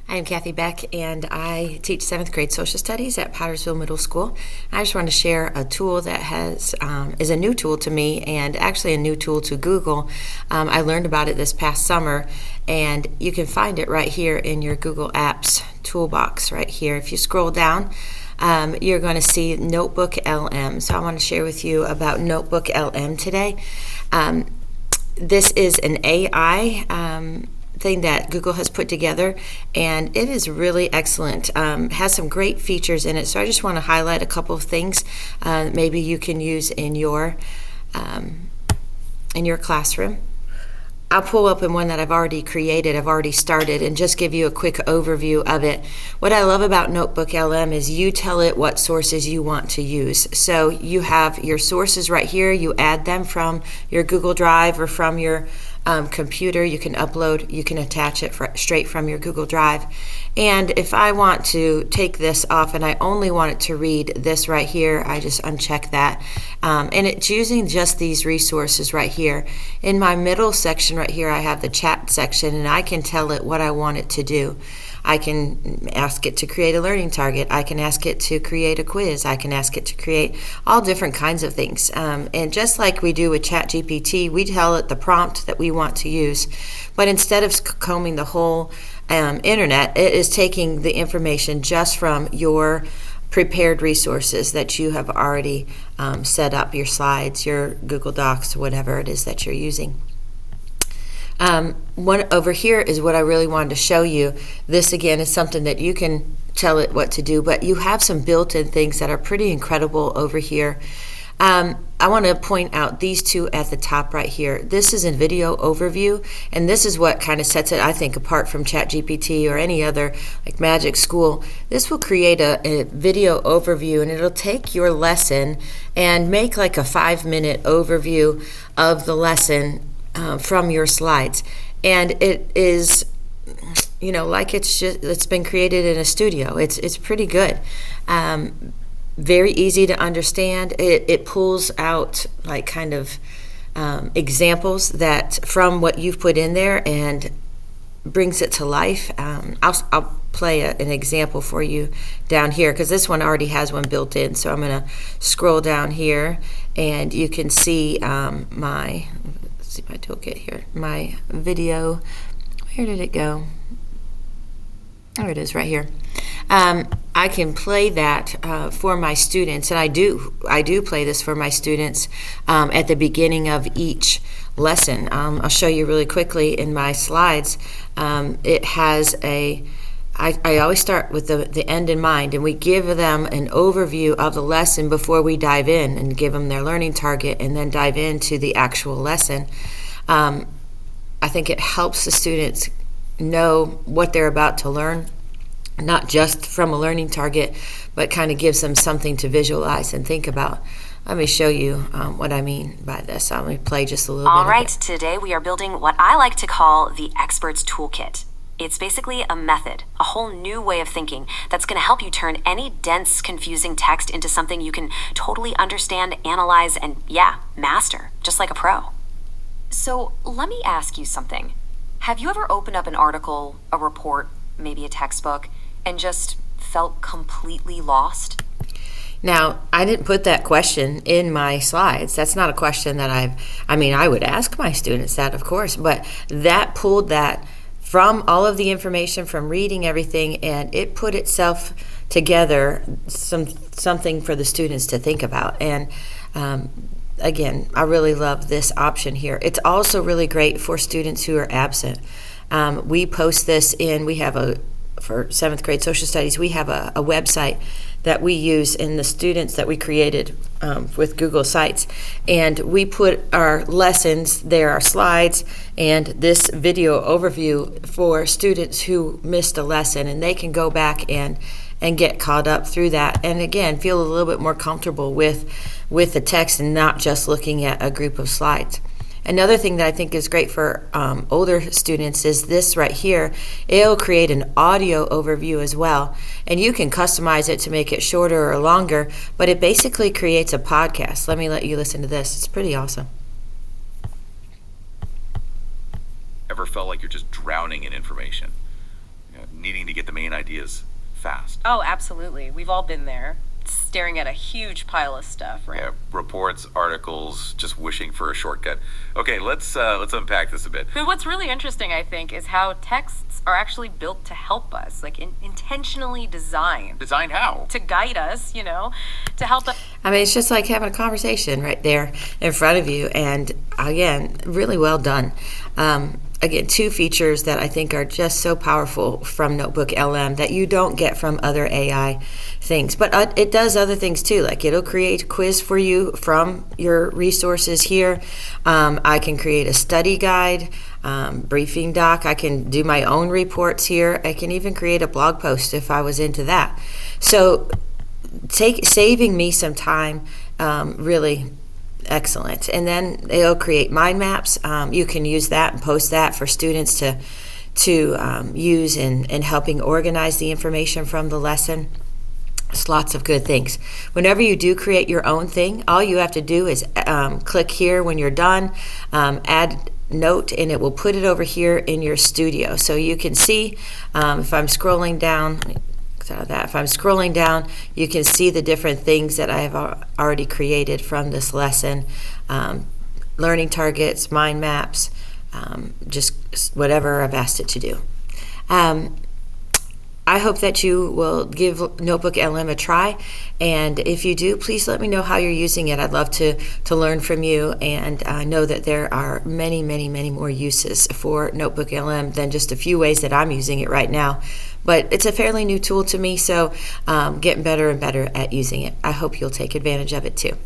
I'm Kathy Beck, and I teach 7th grade social studies at Pottersville Middle School. I just want to share a tool that is a new tool to me and actually a new tool to Google. I learned about it this past summer, and you can find it right here in your Google Apps toolbox right here. If you scroll down, you're going to see Notebook LM. So I want to share with you about Notebook LM today. This is an AI thing that Google has put together, and it is really excellent. Has some great features in it, so I just want to highlight a couple of things maybe you can use in your classroom. I'll pull up in one that I've already created, I've already started, and just give you a quick overview of it. What I love about Notebook LM is you tell it what sources you want to use. So you have your sources right here, you add them from your Google Drive or from your computer. You can upload, you can attach it straight from your Google Drive. And if I want to take this off and I only want it to read this right here, I just uncheck that. And it's using just these resources right here. In my middle section right here, I have the chat section, and I can tell it what I want it to do. I can ask it to create a learning target. I can ask it to create a quiz. I can ask it to create all different kinds of things. And just like we do with ChatGPT, we tell it the prompt that we want to use. But instead of combing the whole internet, it is taking the information just from your prepared resources that you have already set up, your slides, your Google Docs, whatever it is that you're using. One over here is what I really wanted to show you. This again is something that you can tell it what to do, but you have some built-in things that are pretty incredible over here. I want to point out these two at the top right here. This is a video overview, and this is what kind of sets it, I think, apart from ChatGPT or any other like Magic School. This will create a video overview, and it'll take your lesson and make like a 5-minute overview of the lesson from your slides. And it is, like it's been created in a studio. It's pretty good. Very easy to understand. It pulls out like kind of examples that from what you've put in there and brings it to life. I'll play an example for you down here because this one already has one built in. So I'm going to scroll down here, and you can see let's see my toolkit here. My video. Where did it go? There it is, right here. I can play that for my students, and I do play this for my students at the beginning of each lesson. I'll show you really quickly in my slides. It has I always start with the end in mind, and we give them an overview of the lesson before we dive in and give them their learning target and then dive into the actual lesson. I think it helps the students know what they're about to learn, not just from a learning target, but kind of gives them something to visualize and think about. Let me show you what I mean by this. I'm going to play just a little bit. All right, today we are building what I like to call the Expert's Toolkit. It's basically a method, a whole new way of thinking that's going to help you turn any dense, confusing text into something you can totally understand, analyze, and master, just like a pro. So let me ask you something. Have you ever opened up an article, a report, maybe a textbook, and just felt completely lost? Now, I didn't put that question in my slides. That's not a question that I would ask my students that, of course, but that pulled that from all of the information from reading everything, and it put itself together something for the students to think about. And again, I really love this option here. It's also really great for students who are absent. We post this for 7th grade social studies, we have a website that we use in the students that we created with Google Sites. And we put our lessons there, our slides, and this video overview for students who missed a lesson. And they can go back and get caught up through that. And again, feel a little bit more comfortable with the text and not just looking at a group of slides. Another thing that I think is great for older students is this right here. It'll create an audio overview as well, and you can customize it to make it shorter or longer, but it basically creates a podcast. Let me let you listen to this. It's pretty awesome. Ever felt like you're just drowning in information? Needing to get is fast. Oh, absolutely. We've all been there, staring at a huge pile of stuff, right? Yeah, reports, articles, just wishing for a shortcut. Okay, let's unpack this a bit. But what's really interesting, I think, is how texts are actually built to help us, like intentionally designed Design how? to guide us, to help us. I mean, it's just like having a conversation right there in front of you. And again, really well done. Again, two features that I think are just so powerful from Notebook LM that you don't get from other AI things. But it does other things too, like it'll create a quiz for you from your resources here. I can create a study guide, briefing doc. I can do my own reports here. I can even create a blog post if I was into that. So saving me some time, really excellent. And then it'll create mind maps. You can use that and post that for students to use in helping organize the information from the lesson. It's lots of good things. Whenever you do create your own thing, all you have to do is click here when you're done, add note, and it will put it over here in your studio. So you can see if I'm scrolling down, if I'm scrolling down, you can see the different things that I have already created from this lesson. Learning targets, mind maps, just whatever I've asked it to do. I hope that you will give Notebook LM a try, and if you do, please let me know how you're using it. I'd love to learn from you, and I know that there are many, many, many more uses for Notebook LM than just a few ways that I'm using it right now. But it's a fairly new tool to me, so getting better and better at using it. I hope you'll take advantage of it too.